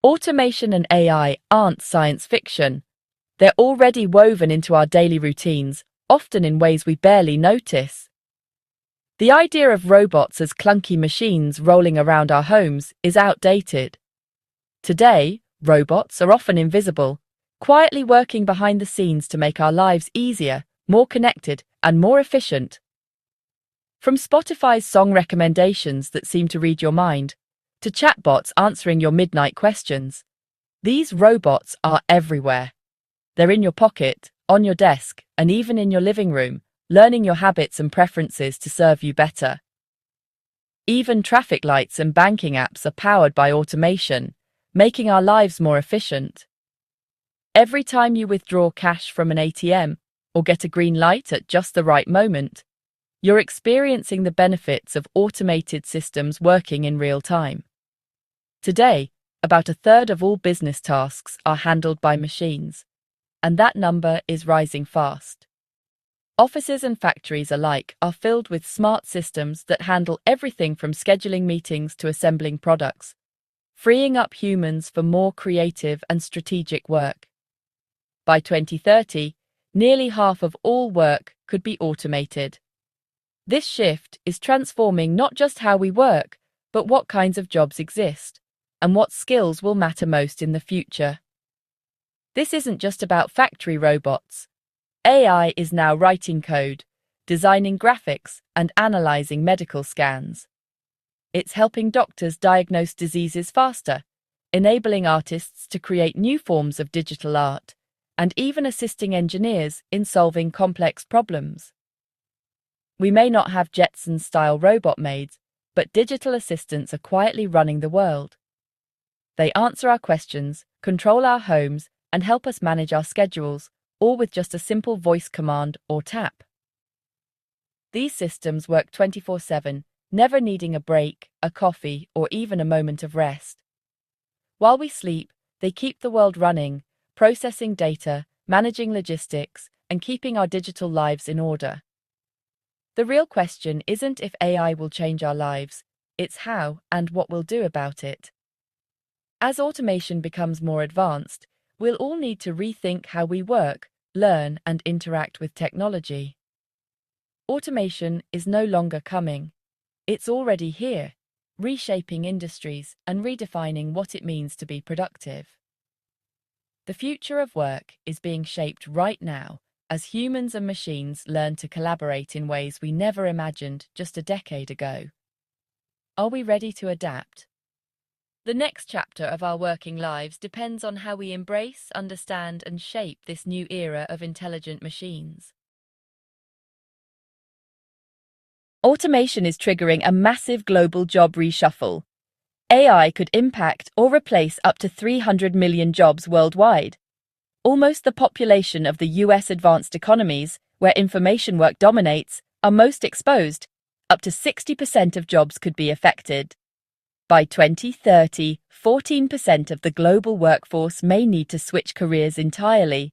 Automation and AI aren't science fiction. They're already woven into our daily routines, often in ways we barely notice. The idea of robots as clunky machines rolling around our homes is outdated. Today, robots are often invisible, quietly working behind the scenes to make our lives easier, more connected, and more efficient. From Spotify's song recommendations that seem to read your mind, to chatbots answering your midnight questions, these robots are everywhere. They're in your pocket, on your desk, and even in your living room, learning your habits and preferences to serve you better. Even traffic lights and banking apps are powered by automation, making our lives more efficient. Every time you withdraw cash from an ATM or get a green light at just the right moment, you're experiencing the benefits of automated systems working in real time. Today, about a third of all business tasks are handled by machines, and that number is rising fast. Offices and factories alike are filled with smart systems that handle everything from scheduling meetings to assembling products, freeing up humans for more creative and strategic work. By 2030, nearly half of all work could be automated. This shift is transforming not just how we work, but what kinds of jobs exist, and what skills will matter most in the future. This isn't just about factory robots. AI is now writing code, designing graphics, and analyzing medical scans. It's helping doctors diagnose diseases faster, enabling artists to create new forms of digital art, and even assisting engineers in solving complex problems. We may not have Jetsons-style robot maids, but digital assistants are quietly running the world. They answer our questions, control our homes, and help us manage our schedules, all with just a simple voice command or tap. These systems work 24/7, never needing a break, a coffee, or even a moment of rest. While we sleep, they keep the world running, processing data, managing logistics, and keeping our digital lives in order. The real question isn't if AI will change our lives, it's how and what we'll do about it. As automation becomes more advanced, we'll all need to rethink how we work, learn, and interact with technology. Automation is no longer coming. It's already here, reshaping industries and redefining what it means to be productive. The future of work is being shaped right now as humans and machines learn to collaborate in ways we never imagined just a decade ago. Are we ready to adapt? The next chapter of our working lives depends on how we embrace, understand, and shape this new era of intelligent machines. Automation is triggering a massive global job reshuffle. AI could impact or replace up to 300 million jobs worldwide, almost the population of the US advanced economies, where information work dominates, are most exposed. Up to 60% of jobs could be affected. By 2030, 14% of the global workforce may need to switch careers entirely.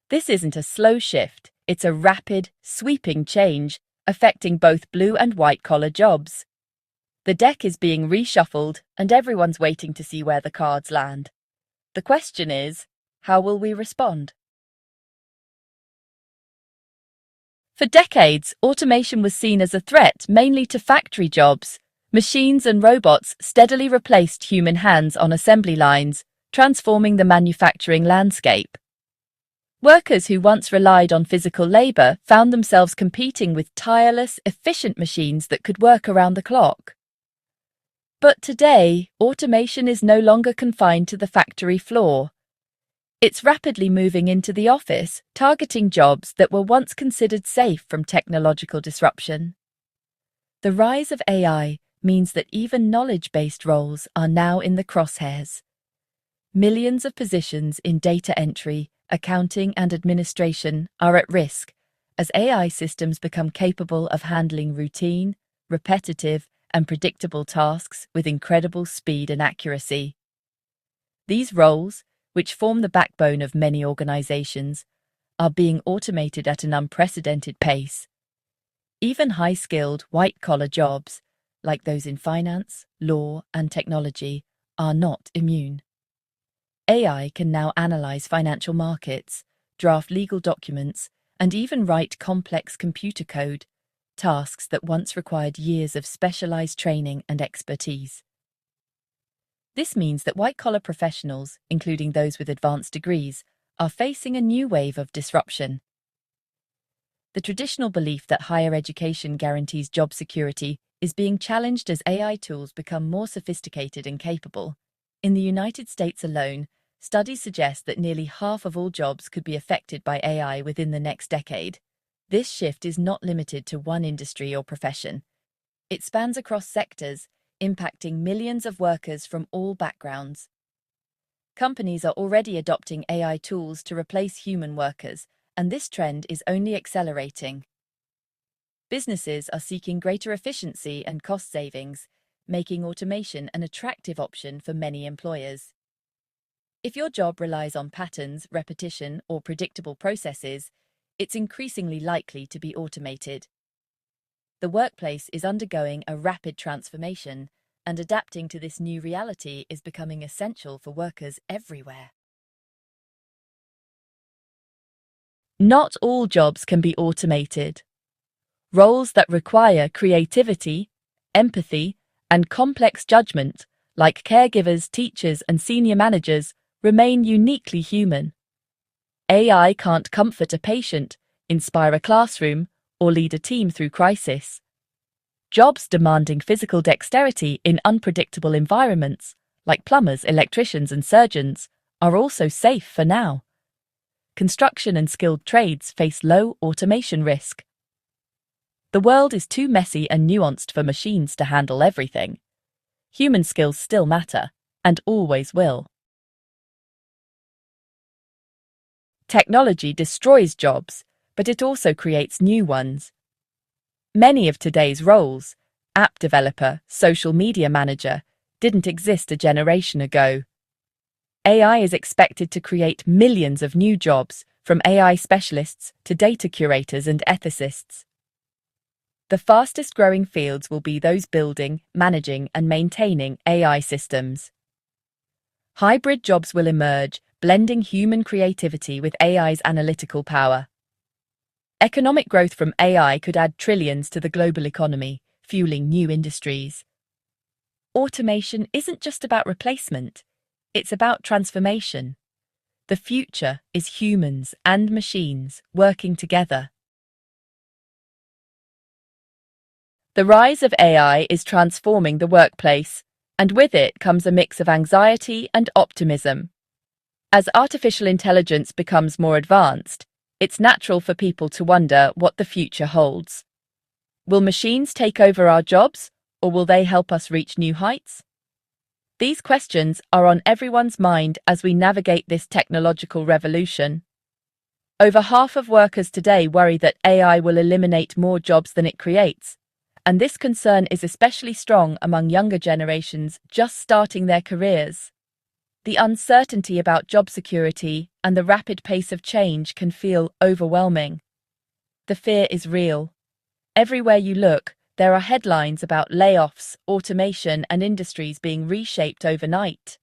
This isn't a slow shift, it's a rapid, sweeping change, affecting both blue and white-collar jobs. The deck is being reshuffled, and everyone's waiting to see where the cards land. The question is, how will we respond? For decades, automation was seen as a threat mainly to factory jobs. Machines and robots steadily replaced human hands on assembly lines, transforming the manufacturing landscape. Workers who once relied on physical labor found themselves competing with tireless, efficient machines that could work around the clock. But today, automation is no longer confined to the factory floor. It's rapidly moving into the office, targeting jobs that were once considered safe from technological disruption. The rise of AI means that even knowledge-based roles are now in the crosshairs. Millions of positions in data entry, accounting, and administration are at risk as AI systems become capable of handling routine, repetitive, and predictable tasks with incredible speed and accuracy. These roles, which form the backbone of many organizations, are being automated at an unprecedented pace. Even high-skilled, white-collar jobs, like those in finance, law, and technology, are not immune. AI can now analyze financial markets, draft legal documents, and even write complex computer code, tasks that once required years of specialized training and expertise. This means that white-collar professionals, including those with advanced degrees, are facing a new wave of disruption. The traditional belief that higher education guarantees job security is being challenged as AI tools become more sophisticated and capable. In the United States alone, studies suggest that nearly half of all jobs could be affected by AI within the next decade. This shift is not limited to one industry or profession. It spans across sectors, impacting millions of workers from all backgrounds. Companies are already adopting AI tools to replace human workers, and this trend is only accelerating. Businesses are seeking greater efficiency and cost savings, making automation an attractive option for many employers. If your job relies on patterns, repetition, or predictable processes, it's increasingly likely to be automated. The workplace is undergoing a rapid transformation, and adapting to this new reality is becoming essential for workers everywhere. Not all jobs can be automated. Roles that require creativity, empathy, and complex judgment, like caregivers, teachers, and senior managers, remain uniquely human. AI can't comfort a patient, inspire a classroom, or lead a team through crisis. Jobs demanding physical dexterity in unpredictable environments, like plumbers, electricians, and surgeons, are also safe for now. Construction and skilled trades face low automation risk. The world is too messy and nuanced for machines to handle everything. Human skills still matter, and always will. Technology destroys jobs, but it also creates new ones. Many of today's roles, app developer, social media manager, didn't exist a generation ago. AI is expected to create millions of new jobs, from AI specialists to data curators and ethicists. The fastest growing fields will be those building, managing, and maintaining AI systems. Hybrid jobs will emerge, blending human creativity with AI's analytical power. Economic growth from AI could add trillions to the global economy, fueling new industries. Automation isn't just about replacement, it's about transformation. The future is humans and machines working together. The rise of AI is transforming the workplace, and with it comes a mix of anxiety and optimism. As artificial intelligence becomes more advanced, it's natural for people to wonder what the future holds. Will machines take over our jobs, or will they help us reach new heights? These questions are on everyone's mind as we navigate this technological revolution. Over half of workers today worry that AI will eliminate more jobs than it creates, and this concern is especially strong among younger generations just starting their careers. The uncertainty about job security and the rapid pace of change can feel overwhelming. The fear is real. Everywhere you look, there are headlines about layoffs, automation, and industries being reshaped overnight.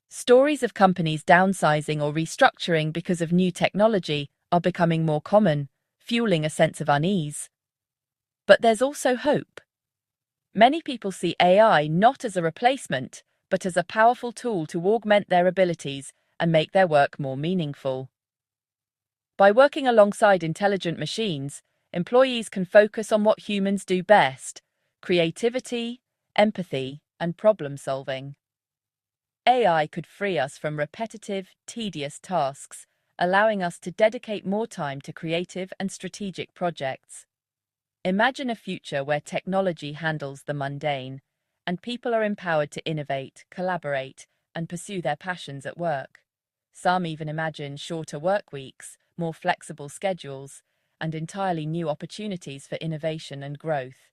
Stories of companies downsizing or restructuring because of new technology are becoming more common, fueling a sense of unease. But there's also hope. Many people see AI not as a replacement, but as a powerful tool to augment their abilities and make their work more meaningful. By working alongside intelligent machines, employees can focus on what humans do best: creativity, empathy, and problem solving. AI could free us from repetitive, tedious tasks, allowing us to dedicate more time to creative and strategic projects. Imagine a future where technology handles the mundane, and people are empowered to innovate, collaborate, and pursue their passions at work. Some even imagine shorter work weeks, more flexible schedules, and entirely new opportunities for innovation and growth.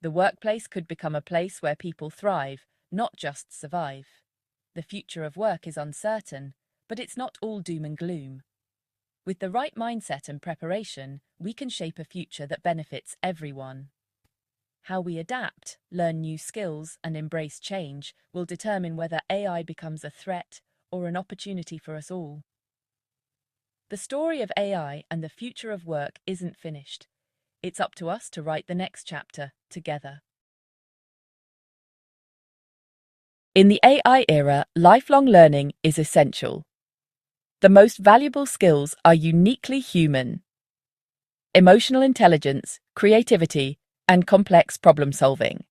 The workplace could become a place where people thrive, not just survive. The future of work is uncertain, but it's not all doom and gloom. With the right mindset and preparation, we can shape a future that benefits everyone. How we adapt, learn new skills, and embrace change will determine whether AI becomes a threat or an opportunity for us all? The story of AI and the future of work isn't finished. It's up to us to write the next chapter together. In the AI era, lifelong learning is essential. The most valuable skills are uniquely human. Emotional intelligence, creativity, and complex problem solving.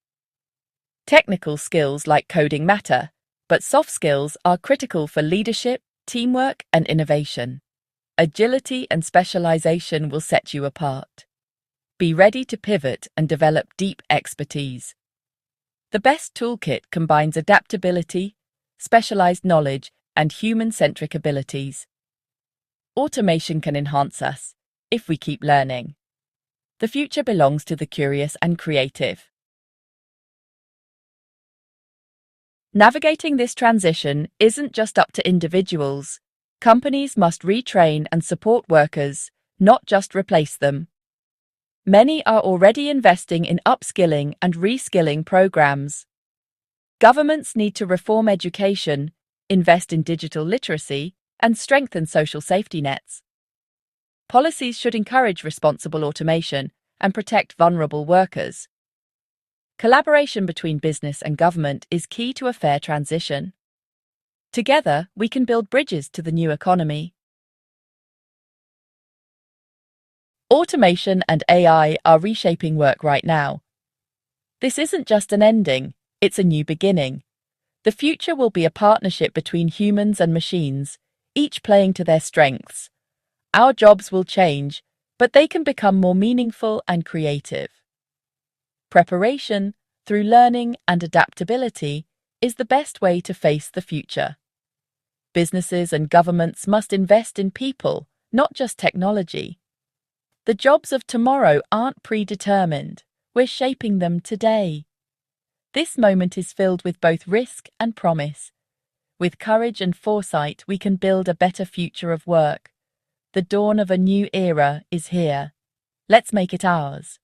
Technical skills like coding matter, but soft skills are critical for leadership, teamwork, and innovation. Agility and specialization will set you apart. Be ready to pivot and develop deep expertise. The best toolkit combines adaptability, specialized knowledge, and human-centric abilities. Automation can enhance us if we keep learning. The future belongs to the curious and creative. Navigating this transition isn't just up to individuals. Companies must retrain and support workers, not just replace them. Many are already investing in upskilling and reskilling programs. Governments need to reform education, invest in digital literacy, and strengthen social safety nets. Policies should encourage responsible automation and protect vulnerable workers. Collaboration between business and government is key to a fair transition. Together, we can build bridges to the new economy. Automation and AI are reshaping work right now. This isn't just an ending, it's a new beginning. The future will be a partnership between humans and machines, each playing to their strengths. Our jobs will change, but they can become more meaningful and creative. Preparation, through learning and adaptability, is the best way to face the future. Businesses and governments must invest in people, not just technology. The jobs of tomorrow aren't predetermined. We're shaping them today. This moment is filled with both risk and promise. With courage and foresight, we can build a better future of work. The dawn of a new era is here. Let's make it ours.